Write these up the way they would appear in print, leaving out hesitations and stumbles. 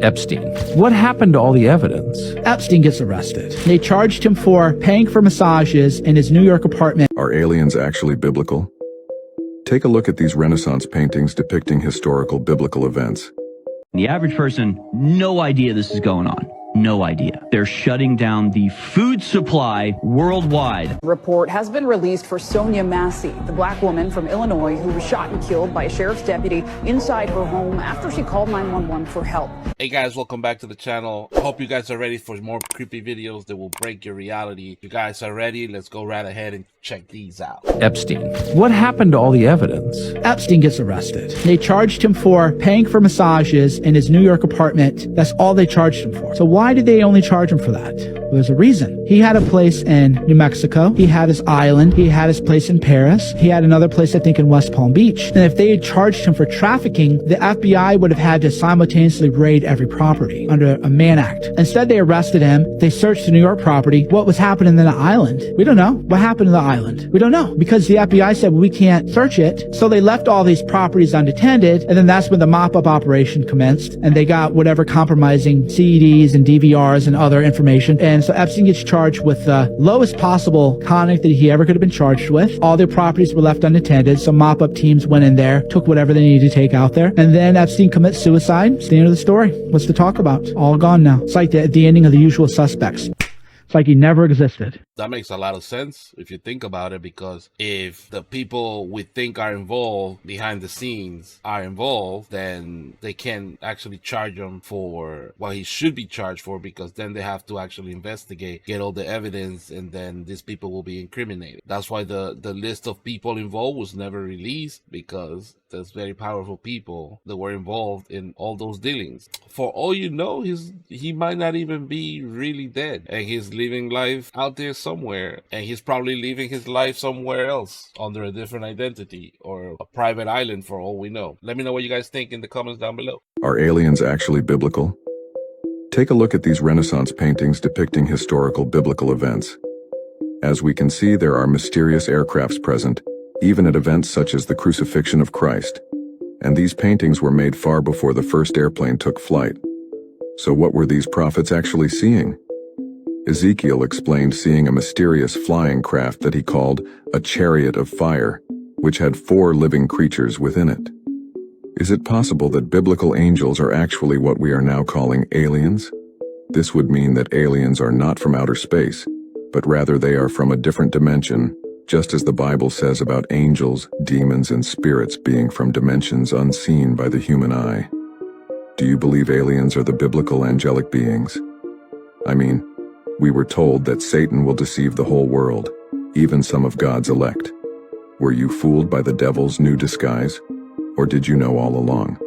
Epstein. What happened to all the evidence? Epstein gets arrested. They charged him for paying for massages in his New York apartment. Are aliens actually biblical? Take a look at these Renaissance paintings depicting historical biblical events. The average person, no idea this is going on. No idea. They're shutting down the food supply worldwide. A report has been released for Sonia Massie, the black woman from Illinois who was shot and killed by a sheriff's deputy inside her home after she called 911 for help. Hey guys, welcome back to the channel. Hope you guys are ready for more creepy videos that will break your reality. If you guys are ready, let's go right ahead and check these out. Epstein. What happened to all the evidence? Epstein gets arrested. They charged him for paying for massages in his New York apartment. That's all they charged him for. So why did they only charge him for that? There's a reason. He had a place in New Mexico. He had his island. He had his place in Paris. He had another place, I think, in West Palm Beach. And if they had charged him for trafficking, the FBI would have had to simultaneously raid every property under a Mann Act. Instead, they arrested him. They searched the New York property. What was happening in the island? We don't know. What happened to the island? We don't know, because the FBI said, well, we can't search it. So they left all these properties unattended. And then that's when the mop-up operation commenced. And they got whatever compromising CDs and DVRs and other information. And so Epstein gets charged with the lowest possible conduct that he ever could have been charged with. All their properties were left unattended. So mop-up teams went in there, took whatever they needed to take out there. And then Epstein commits suicide. It's the end of the story. What's to talk about? All gone now. It's like the ending of The Usual Suspects. It's like he never existed. That makes a lot of sense if you think about it, because if the people we think are involved behind the scenes are involved, then they can't actually charge him for what he should be charged for, because then they have to actually investigate, get all the evidence, and then these people will be incriminated. That's why the list of people involved was never released, because there's very powerful people that were involved in all those dealings. For all you know, he might not even be really dead, and he's living life out there somewhere, and he's probably living his life somewhere else under a different identity or a private island, for all we know. Let me know what you guys think in the comments down below. Are aliens actually biblical? Take a look at these Renaissance paintings depicting historical biblical events. As we can see, there are mysterious aircrafts present, even at events such as the crucifixion of Christ. And these paintings were made far before the first airplane took flight. So what were these prophets actually seeing? Ezekiel explained seeing a mysterious flying craft that he called a chariot of fire, which had 4 living creatures within it. Is it possible that biblical angels are actually what we are now calling aliens? This would mean that aliens are not from outer space, but rather they are from a different dimension, just as the Bible says about angels, demons, and spirits being from dimensions unseen by the human eye. Do you believe aliens are the biblical angelic beings? I mean, we were told that Satan will deceive the whole world, even some of God's elect. Were you fooled by the devil's new disguise, or did you know all along?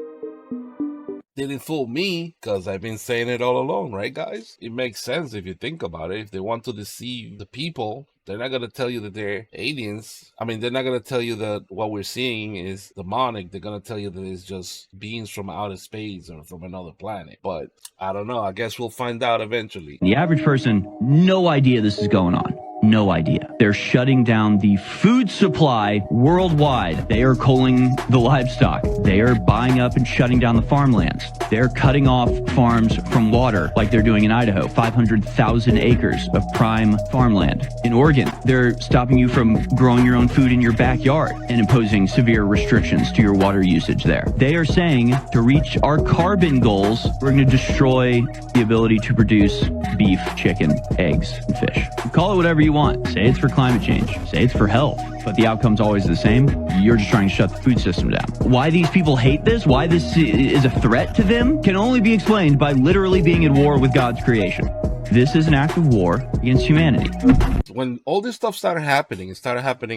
Didn't fool me, because I've been saying it all along, right guys? It makes sense if you think about it. If they want to deceive the people, they're not going to tell you that they're aliens. I mean, they're not going to tell you that what we're seeing is demonic. They're going to tell you that it's just beings from outer space or from another planet. But I don't know. I guess we'll find out eventually. The average person, no idea this is going on. No idea. They're shutting down the food supply worldwide. They are culling the livestock. They are buying up and shutting down the farmlands. They're cutting off farms from water like they're doing in Idaho. 500,000 acres of prime farmland. In Oregon, they're stopping you from growing your own food in your backyard and imposing severe restrictions to your water usage there. They are saying to reach our carbon goals, we're going to destroy the ability to produce beef, chicken, eggs, and fish. Call it whatever you want. Say it's for climate change. Say it's for health. But the outcome's always the same. You're just trying to shut the food system down. Why these people hate this, why this is a threat to them, can only be explained by literally being at war with God's creation. This is an act of war against humanity. When all this stuff started happening,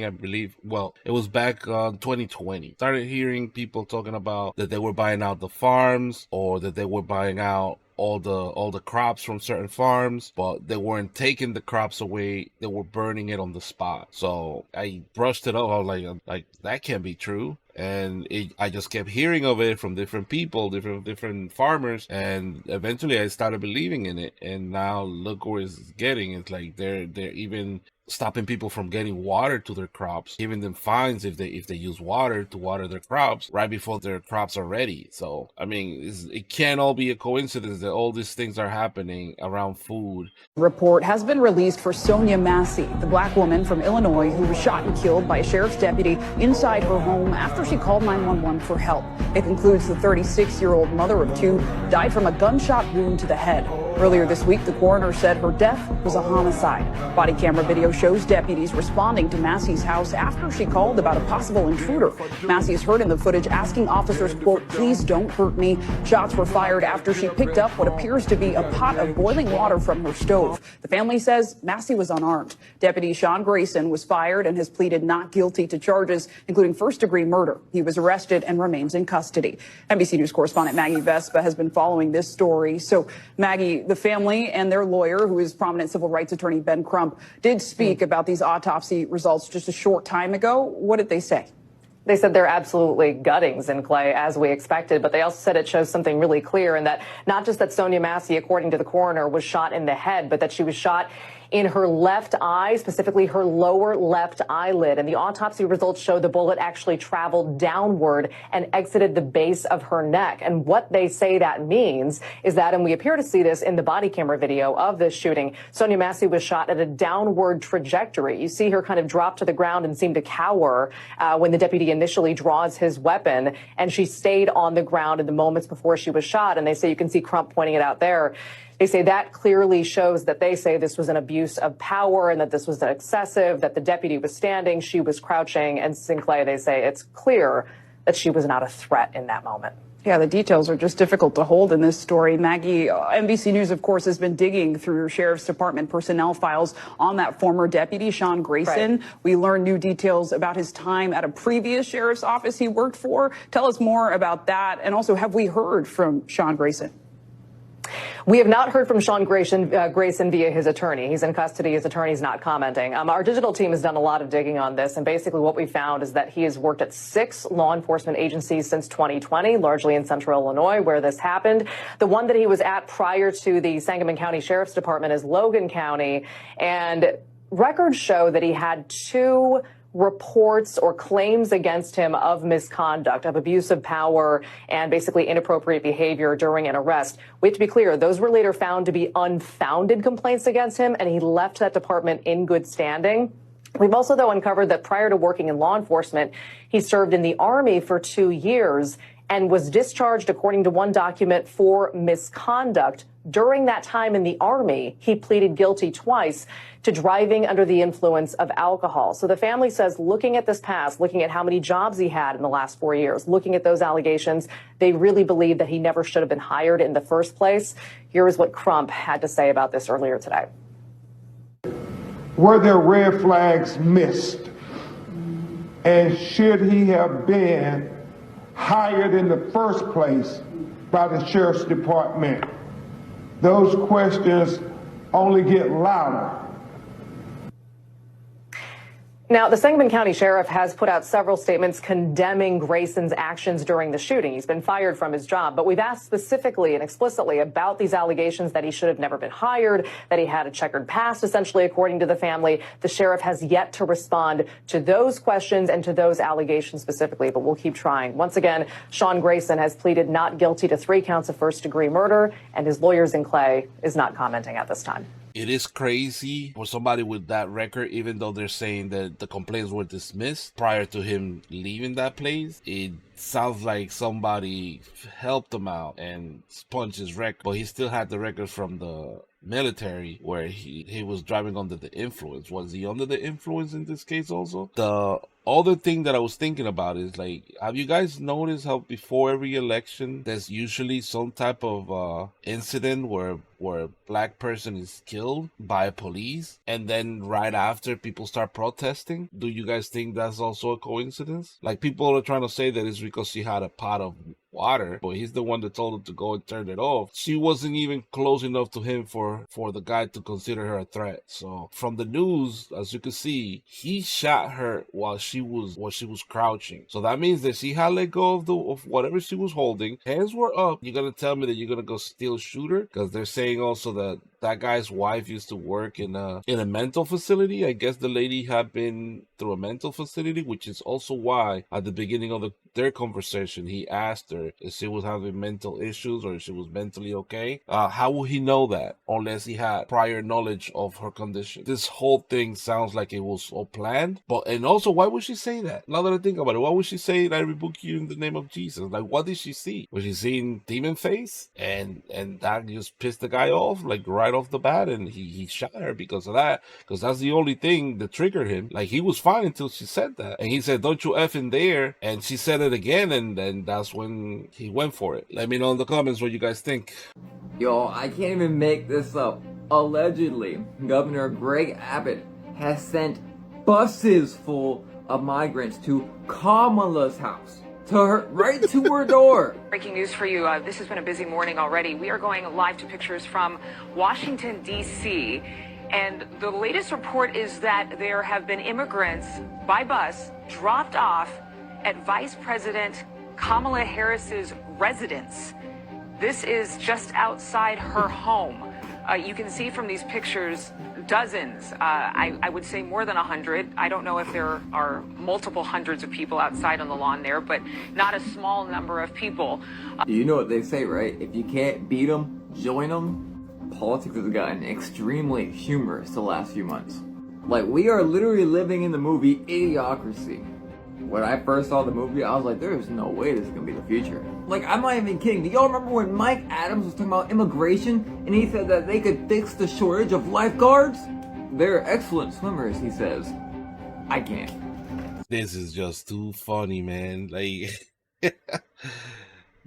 I believe, well, it was back 2020. Started hearing people talking about that they were buying out the farms, or that they were buying out all the crops from certain farms, but they weren't taking the crops away. They were burning it on the spot. So I brushed it off. I was like that can't be true. And I just kept hearing of it from different people, different farmers, and eventually I started believing in it. And now look where it's getting. It's like they're even stopping people from getting water to their crops, giving them fines if they use water to water their crops right before their crops are ready. So I mean, it can't all be a coincidence that all these things are happening around food. Report has been released for Sonia Massie, the black woman from Illinois who was shot and killed by a sheriff's deputy inside her home after she called 911 for help. It includes the 36-year-old mother of two, died from a gunshot wound to the head. Earlier this week, the coroner said her death was a homicide. Body camera video shows deputies responding to Massie's house after she called about a possible intruder. Massie is heard in the footage asking officers, quote, "Please don't hurt me." Shots were fired after she picked up what appears to be a pot of boiling water from her stove. The family says Massie was unarmed. Deputy Sean Grayson was fired and has pleaded not guilty to charges, including first-degree murder. He was arrested and remains in custody. NBC News correspondent Maggie Vespa has been following this story. So, Maggie, the family and their lawyer, who is prominent civil rights attorney Ben Crump, did speak about these autopsy results just a short time ago. What did they say? They said they're absolutely guttings in Clay, as we expected, but they also said it shows something really clear, and that not just that Sonia Massie, according to the coroner, was shot in the head, but that she was shot in her left eye, specifically her lower left eyelid. And the autopsy results show the bullet actually traveled downward and exited the base of her neck. And what they say that means is that, and we appear to see this in the body camera video of this shooting, Sonia Massie was shot at a downward trajectory. You see her kind of drop to the ground and seem to cower when the deputy initially draws his weapon, and she stayed on the ground in the moments before she was shot. And they say, you can see Crump pointing it out there. They say that clearly shows that they say this was an abuse of power and that this was excessive, that the deputy was standing, she was crouching, and Sinclair, they say it's clear that she was not a threat in that moment. Yeah, the details are just difficult to hold in this story. Maggie, NBC News, of course, has been digging through Sheriff's Department personnel files on that former deputy, Sean Grayson. Right. We learned new details about his time at a previous sheriff's office he worked for. Tell us more about that. And also, have we heard from Sean Grayson? We have not heard from Sean Grayson via his attorney. He's in custody. His attorney's not commenting. Our digital team has done a lot of digging on this, and basically what we found is that he has worked at 6 law enforcement agencies since 2020, largely in central Illinois, where this happened. The one that he was at prior to the Sangamon County Sheriff's Department is Logan County, and records show that he had 2 reports or claims against him of misconduct, of abuse of power, and basically inappropriate behavior during an arrest. We have to be clear, those were later found to be unfounded complaints against him, and he left that department in good standing. We've also, though, uncovered that prior to working in law enforcement, he served in the Army for 2 years and was discharged, according to one document, for misconduct. During that time in the Army, he pleaded guilty twice to driving under the influence of alcohol. So the family says, looking at this past, looking at how many jobs he had in the last 4 years, looking at those allegations, they really believe that he never should have been hired in the first place. Here is what Crump had to say about this earlier today. Were there red flags missed? And should he have been hired in the first place by the Sheriff's Department? Those questions only get louder. Now, the Sangamon County Sheriff has put out several statements condemning Grayson's actions during the shooting. He's been fired from his job, but we've asked specifically and explicitly about these allegations that he should have never been hired, that he had a checkered past, essentially, according to the family. The sheriff has yet to respond to those questions and to those allegations specifically, but we'll keep trying. Once again, Sean Grayson has pleaded not guilty to 3 counts of first-degree murder, and his lawyers in Clay is not commenting at this time. It is crazy for somebody with that record, even though they're saying that the complaints were dismissed prior to him leaving that place. It sounds like somebody helped him out and sponged his record, but he still had the record from the military where he was driving under the influence. Was he under the influence in this case also? The other thing that I was thinking about is, like, have you guys noticed how before every election there's usually some type of incident where a black person is killed by police, and then right after people start protesting? Do you guys think that's also a coincidence? Like, people are trying to say that it's because she had a pot of water, but he's the one that told him to go and turn it off. She wasn't even close enough to him for the guy to consider her a threat. So from the news, as you can see, he shot her while she was crouching. So that means that she had let go of whatever she was holding. Hands were up. You're gonna tell me that you're gonna go still shoot her? Because they're saying also that guy's wife used to work in a mental facility. I guess the lady had been through a mental facility, which is also why at the beginning of their conversation, he asked her if she was having mental issues or if she was mentally okay. How would he know that unless he had prior knowledge of her condition? This whole thing sounds like it was all planned. And also, why would she say that? Now that I think about it, why would she say that I rebuke you in the name of Jesus? Like, what did she see? Was she seeing demon face? And that just pissed the guy off, like right off the bat, and he shot her because of that, because that's the only thing that triggered him. Like, he was fine until she said that, and he said, "Don't you effing dare," and she said it again, and then that's when he went for it. Let me know in the comments what you guys think. Yo, I can't even make this up. Allegedly, Governor Greg Abbott has sent buses full of migrants to Kamala's house. Right to her door. Breaking news for you. This has been a busy morning already. We are going live to pictures from Washington, D.C. And the latest report is that there have been immigrants by bus dropped off at Vice President Kamala Harris's residence. This is just outside her home. You can see from these pictures dozens, I would say more than 100. I don't know if there are multiple hundreds of people outside on the lawn there, but not a small number of people. You know what they say, right? If you can't beat them, join them. Politics has gotten extremely humorous the last few months. Like, we are literally living in the movie Idiocracy. When I first saw the movie, I was like, there is no way this is gonna be the future. Like, I'm not even kidding. Do y'all remember when Mike Adams was talking about immigration and he said that they could fix the shortage of lifeguards? They're excellent swimmers, he says. I can't. This is just too funny, man. Like,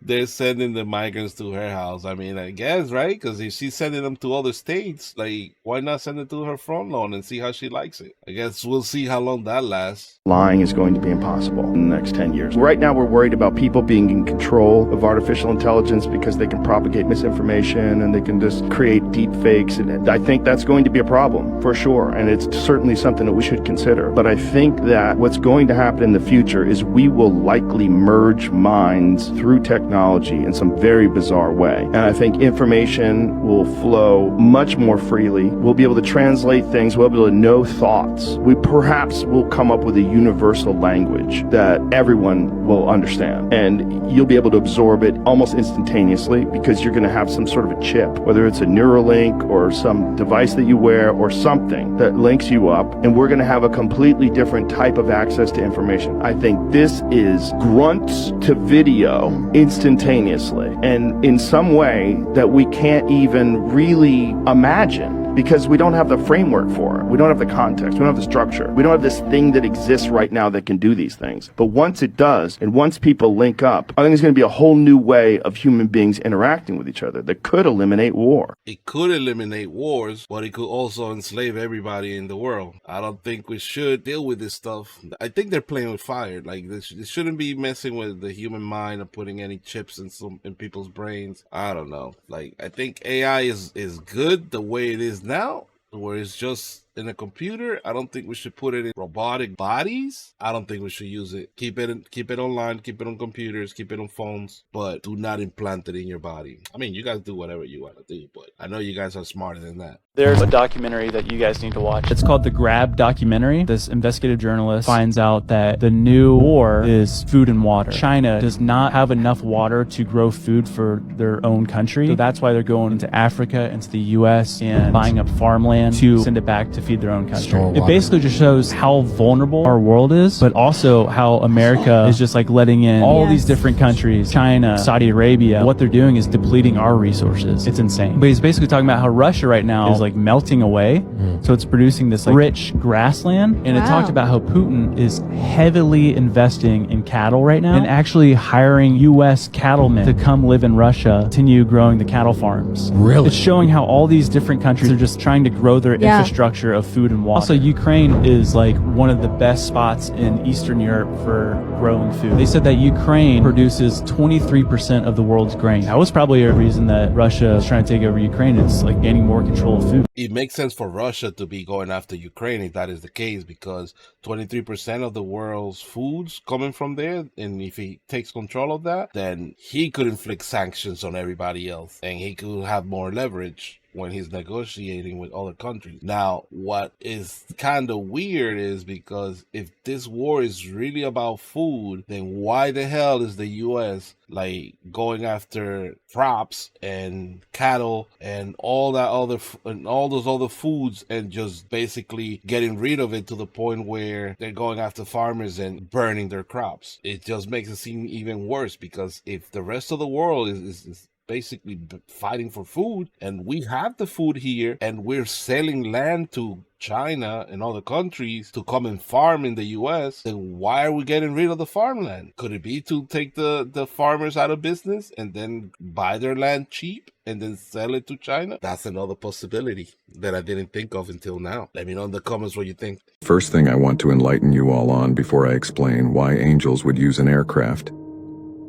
they're sending the migrants to her house. I mean, I guess, right? Because if she's sending them to other states, like, why not send it to her front lawn and see how she likes it? I guess we'll see how long that lasts. Lying is going to be impossible in the next 10 years. Right now, we're worried about people being in control of artificial intelligence because they can propagate misinformation and they can just create deep fakes. And I think that's going to be a problem, for sure. And it's certainly something that we should consider. But I think that what's going to happen in the future is we will likely merge minds through technology in some very bizarre way. And I think information will flow much more freely. We'll be able to translate things. We'll be able to know thoughts. We perhaps will come up with a universal language that everyone will understand. And you'll be able to absorb it almost instantaneously because you're going to have some sort of a chip, whether it's a Neuralink or some device that you wear or something that links you up. And we're going to have a completely different type of access to information. I think this is grunts to video instantaneously and in some way that we can't even really imagine. Because we don't have the framework for it. We don't have the context. We don't have the structure. We don't have this thing that exists right now that can do these things. But once it does, and once people link up, I think it's going to be a whole new way of human beings interacting with each other that could eliminate war. It could eliminate wars, but it could also enslave everybody in the world. I don't think we should deal with this stuff. I think they're playing with fire. Like, they shouldn't be messing with the human mind or putting any chips in people's brains. I don't know. Like, I think AI is good the way it is now, where it's just in a computer. I don't think we should put it in robotic bodies. I don't think we should use it. Keep it online, keep it on computers, keep it on phones, but do not implant it in your body. I mean, you guys do whatever you want to do, but I know you guys are smarter than that. There's a documentary that you guys need to watch. It's called The Grab documentary. This investigative journalist finds out that the new war is food and water. China does not have enough water to grow food for their own country. So that's why they're going into Africa, into the US, and buying up farmland to send it back to feed their own country. It basically just shows how vulnerable our world is, but also how America is just like letting in all these different countries, China, Saudi Arabia. What they're doing is depleting our resources. It's insane. But he's basically talking about how Russia right now is like melting away. So it's producing this like rich grassland. And it talked about how Putin is heavily investing in cattle right now and actually hiring US cattlemen to come live in Russia, continue growing the cattle farms. Really? It's showing how all these different countries are just trying to grow their infrastructure mixture of food and water. Also, Ukraine is like one of the best spots in Eastern Europe for growing food. They said that Ukraine produces 23% of the world's grain. That was probably a reason that Russia is trying to take over Ukraine. It's like gaining more control of food. It makes sense for Russia to be going after Ukraine if that is the case, because 23% of the world's food's coming from there, and if he takes control of that, then he could inflict sanctions on everybody else, and he could have more leverage when he's negotiating with other countries. Now, what is kind of weird is because if this war is really about food, then why the hell is the U.S. like going after crops and cattle and all that other and all those other foods and just basically getting rid of it to the point where they're going after farmers and burning their crops? It just makes it seem even worse, because if the rest of the world is basically fighting for food, and we have the food here, and we're selling land to China and other countries to come and farm in the U.S., then why are we getting rid of the farmland? Could it be to take the farmers out of business and then buy their land cheap and then sell it to China? That's another possibility that I didn't think of until now. Let me know in the comments what you think. First thing I want to enlighten you all on before I explain why angels would use an aircraft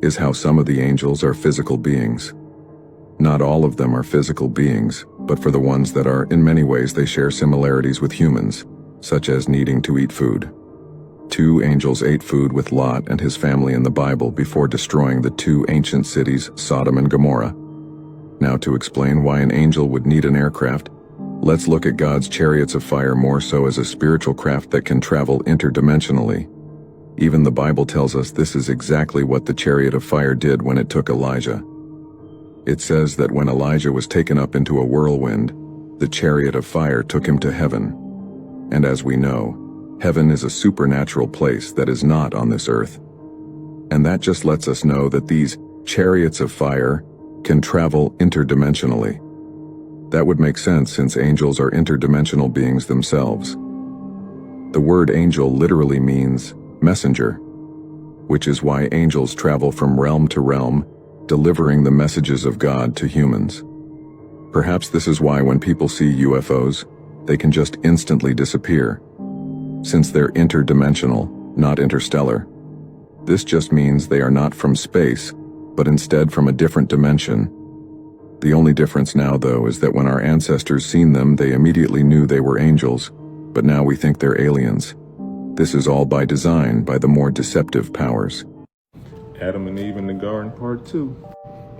is how some of the angels are physical beings. Not all of them are physical beings, but for the ones that are, in many ways they share similarities with humans, such as needing to eat food. 2 angels ate food with Lot and his family in the Bible before destroying the 2 ancient cities, Sodom and Gomorrah. Now, to explain why an angel would need an aircraft, let's look at God's chariots of fire more so as a spiritual craft that can travel interdimensionally. Even the Bible tells us this is exactly what the chariot of fire did when it took Elijah. It says that when Elijah was taken up into a whirlwind, the chariot of fire took him to heaven. And as we know, heaven is a supernatural place that is not on this earth. And that just lets us know that these chariots of fire can travel interdimensionally. That would make sense since angels are interdimensional beings themselves. The word angel literally means messenger, which is why angels travel from realm to realm, delivering the messages of God to humans. Perhaps this is why when people see UFOs, they can just instantly disappear. Since they're interdimensional, not interstellar, this just means they are not from space, but instead from a different dimension. The only difference now, though, is that when our ancestors seen them, they immediately knew they were angels, but now we think they're aliens. This is all by design, by the more deceptive powers. Adam and Eve in the garden, part 2.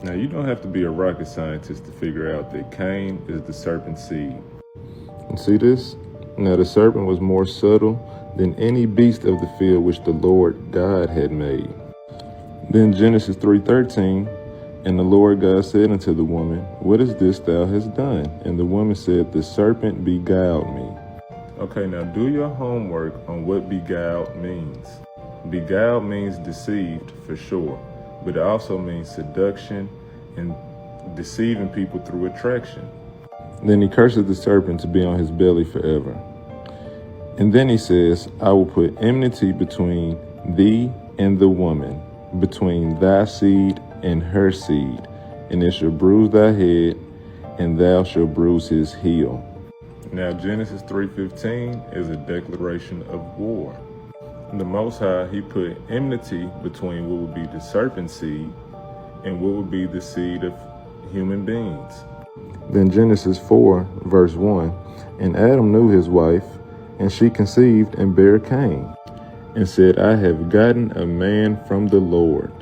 Now, you don't have to be a rocket scientist to figure out that Cain is the serpent's seed. And see this? Now, the serpent was more subtle than any beast of the field which the Lord God had made. Then Genesis 3:13, and the Lord God said unto the woman, What is this thou hast done? And the woman said, The serpent beguiled me. Okay, now do your homework on what beguiled means. Beguiled means deceived, for sure, but it also means seduction and deceiving people through attraction. Then he curses the serpent to be on his belly forever. And then he says, I will put enmity between thee and the woman, between thy seed and her seed, and it shall bruise thy head, and thou shalt bruise his heel. Now Genesis 3:15 is a declaration of war. The Most High, he put enmity between what would be the serpent seed and what would be the seed of human beings. Then Genesis 4, verse 1, and Adam knew his wife, and she conceived and bare Cain, and said, I have gotten a man from the Lord.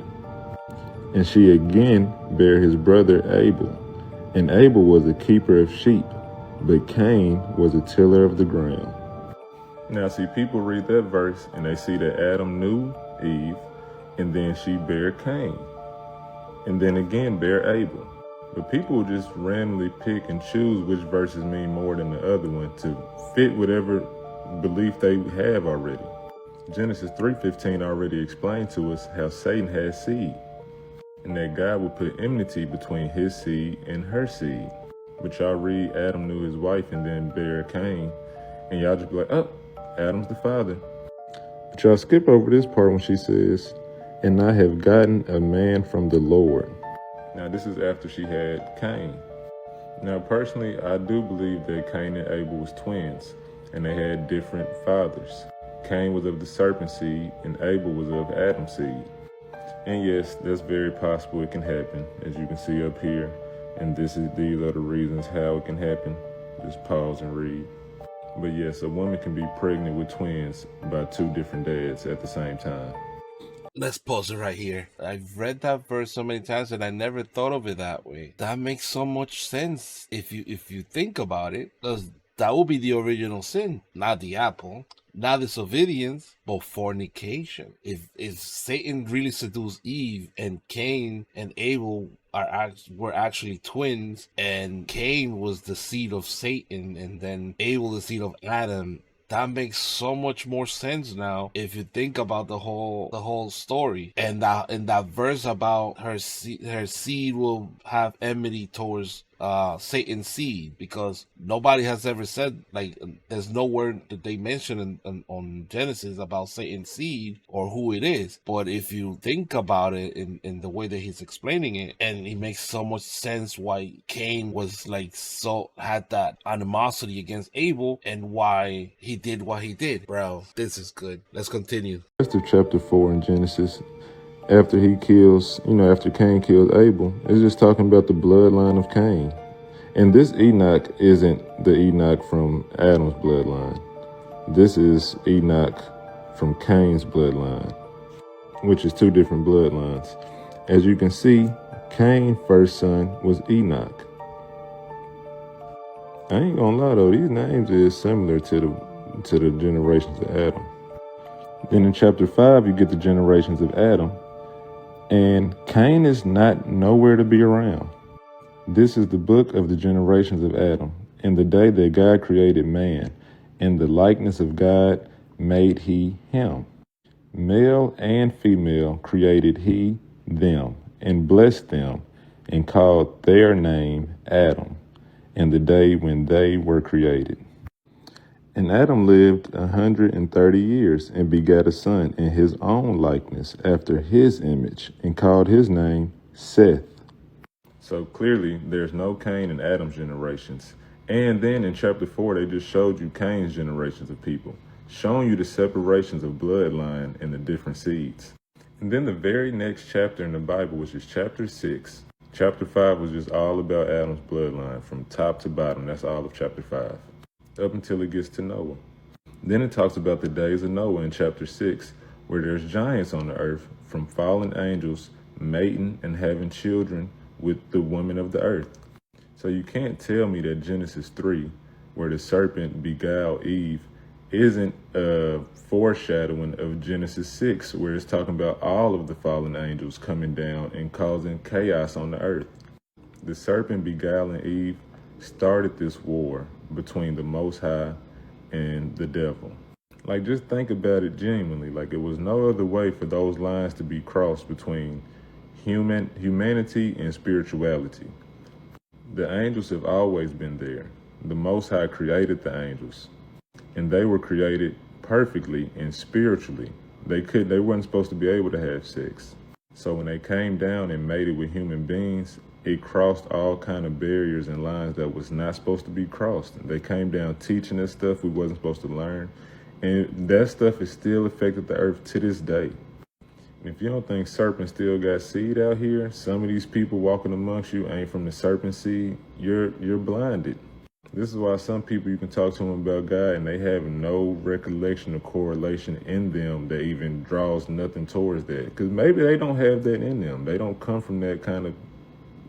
And she again bare his brother Abel, and Abel was a keeper of sheep, but Cain was a tiller of the ground. Now see, people read that verse and they see that Adam knew Eve, and then she bare Cain, and then again bare Abel. But people just randomly pick and choose which verses mean more than the other one to fit whatever belief they have already. Genesis 3:15 already explained to us how Satan has seed, and that God would put enmity between his seed and her seed. But y'all read Adam knew his wife and then bare Cain, and y'all just be like, oh, Adam's the father. But y'all skip over this part when she says, and I have gotten a man from the Lord. Now this is after she had Cain. Now personally, I do believe that Cain and Abel was twins. and they had different fathers. Cain was of the serpent seed, and Abel was of Adam's seed. And yes, that's very possible it can happen, as you can see up here. And these are the reasons how it can happen. Just pause and read. But yes, a woman can be pregnant with twins by two different dads at the same time. Let's pause it right here. I've read that verse so many times and I never thought of it that way. That makes so much sense if you think about it. Because that would be the original sin, not the apple, not disobedience, but fornication. If Satan really seduced Eve and Cain and Abel were actually twins, and Cain was the seed of Satan and then Abel the seed of Adam, that makes so much more sense now if you think about the whole story. And that verse about her seed will have enmity towards Satan's seed, because nobody has ever said, like, there's no word that they mention on Genesis about Satan's seed or who it is. But if you think about it in the way that he's explaining it, and it makes so much sense why Cain was had that animosity against Abel and why he did what he did. Bro, this is good. Let's continue. Rest of chapter 4 in Genesis, after Cain kills Abel, it's just talking about the bloodline of Cain. And this Enoch isn't the Enoch from Adam's bloodline. This is Enoch from Cain's bloodline, which is two different bloodlines. As you can see, Cain's first son was Enoch. I ain't gonna lie though, these names is similar to the generations of Adam. Then in chapter 5, you get the generations of Adam. And Cain is not nowhere to be around. This is the book of the generations of Adam. In the day that God created man, in the likeness of God made he him. Male and female created he them, and blessed them, and called their name Adam, in the day when they were created. And Adam lived 130 years and begat a son in his own likeness after his image, and called his name Seth. So clearly there's no Cain in Adam's generations. And then in chapter 4, they just showed you Cain's generations of people, showing you the separations of bloodline and the different seeds. And then the very next chapter in the Bible, which is chapter 6. Chapter 5 was just all about Adam's bloodline from top to bottom. That's all of chapter 5. Up until it gets to Noah. Then it talks about the days of Noah in chapter 6, where there's giants on the earth from fallen angels mating and having children with the women of the earth. So you can't tell me that Genesis 3, where the serpent beguiled Eve, isn't a foreshadowing of Genesis 6, where it's talking about all of the fallen angels coming down and causing chaos on the earth. The serpent beguiling Eve started this war between the Most High and the devil. Like, just think about it genuinely. Like, it was no other way for those lines to be crossed between humanity and spirituality. The angels have always been there. The Most High created the angels, and they were created perfectly and spiritually. They weren't supposed to be able to have sex. So when they came down and mated with human beings, it crossed all kind of barriers and lines that was not supposed to be crossed. They came down teaching us stuff we wasn't supposed to learn. And that stuff is still affected the earth to this day. And if you don't think serpent still got seed out here, some of these people walking amongst you ain't from the serpent seed, you're blinded. This is why some people, you can talk to them about God and they have no recollection or correlation in them that even draws nothing towards that. Because maybe they don't have that in them. They don't come from that kind of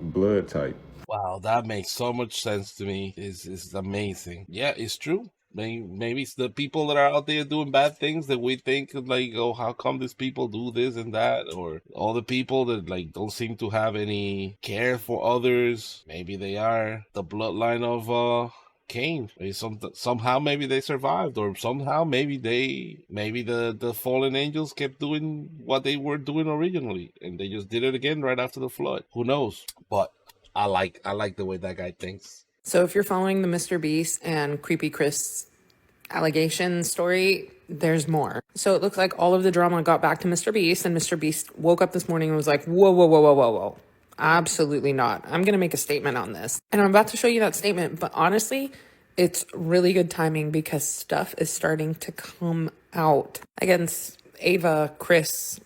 blood type. Wow, that makes so much sense to me. It's amazing. Yeah, it's true. Maybe it's the people that are out there doing bad things that we think like, oh, how come these people do this and that? Or all the people that like don't seem to have any care for others. Maybe they are the bloodline of Cain. Maybe somehow maybe they survived, or somehow maybe the fallen angels kept doing what they were doing originally, and they just did it again right after the flood. Who knows? But I like the way that guy thinks. So if you're following the Mr. Beast and Creepy Chris allegation story, there's more. So it looks like all of the drama got back to Mr. Beast, and Mr. Beast woke up this morning and was like, whoa. Absolutely not. I'm going to make a statement on this. And I'm about to show you that statement, but honestly, It's really good timing because stuff is starting to come out against Ava, Chris,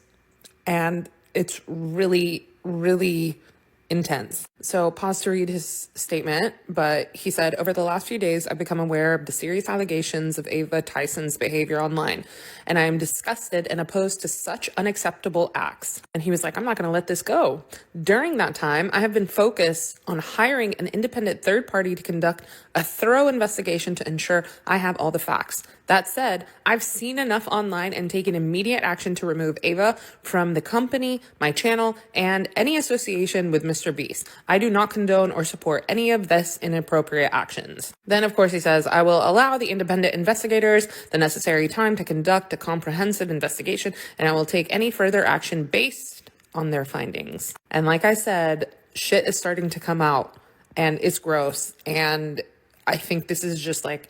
and it's really, really intense. So pause to read his statement, but he said, over the last few days, I've become aware of the serious allegations of Ava Tyson's behavior online, and I am disgusted and opposed to such unacceptable acts. And he was like, I'm not going to let this go. During that time, I have been focused on hiring an independent third party to conduct a thorough investigation to ensure I have all the facts. That said, I've seen enough online and taken immediate action to remove Ava from the company, my channel, and any association with Mr. Beast. I do not condone or support any of this inappropriate actions. Then, of course, he says, I will allow the independent investigators the necessary time to conduct a comprehensive investigation, and I will take any further action based on their findings. And like I said, shit is starting to come out, and it's gross. And I think this is just like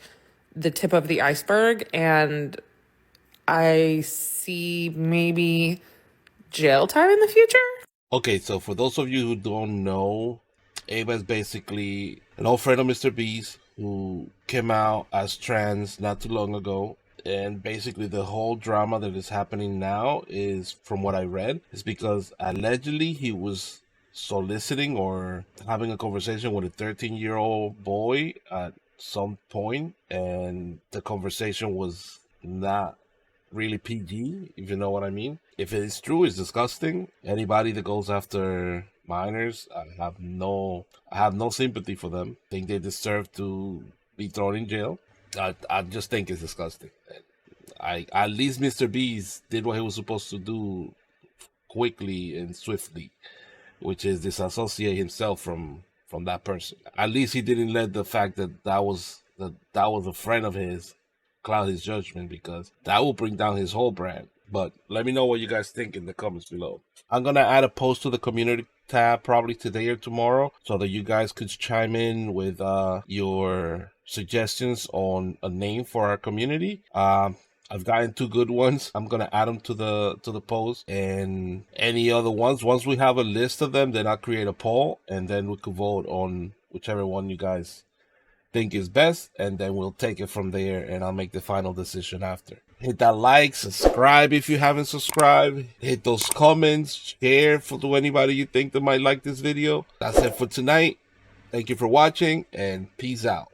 the tip of the iceberg, and I see maybe jail time in the future. Okay, so for those of you who don't know, Ava is basically an old friend of Mr. Beast who came out as trans not too long ago. And basically the whole drama that is happening now is, from what I read, is because allegedly he was soliciting or having a conversation with a 13-year-old boy at some point, and the conversation was not really PG, if you know what I mean. If it is true, it's disgusting. Anybody that goes after minors, I have no sympathy for them. I think they deserve to be thrown in jail. I just think it's disgusting. At least Mr. Beast did what he was supposed to do quickly and swiftly, which is disassociate himself from that person. At least he didn't let the fact that was a friend of his cloud his judgment, because that will bring down his whole brand. But let me know what you guys think in the comments below. I'm gonna add a post to the community tab probably today or tomorrow, so that you guys could chime in with your suggestions on a name for our community. I've gotten 2 good ones. I'm gonna add them to the post, and any other ones. Once we have a list of them, then I'll create a poll, and then we could vote on whichever one you guys think is best, and then we'll take it from there, and I'll make the final decision after. Hit that like, subscribe if you haven't subscribed, hit those comments, share to anybody you think that might like this video. That's it for tonight. Thank you for watching, and peace out.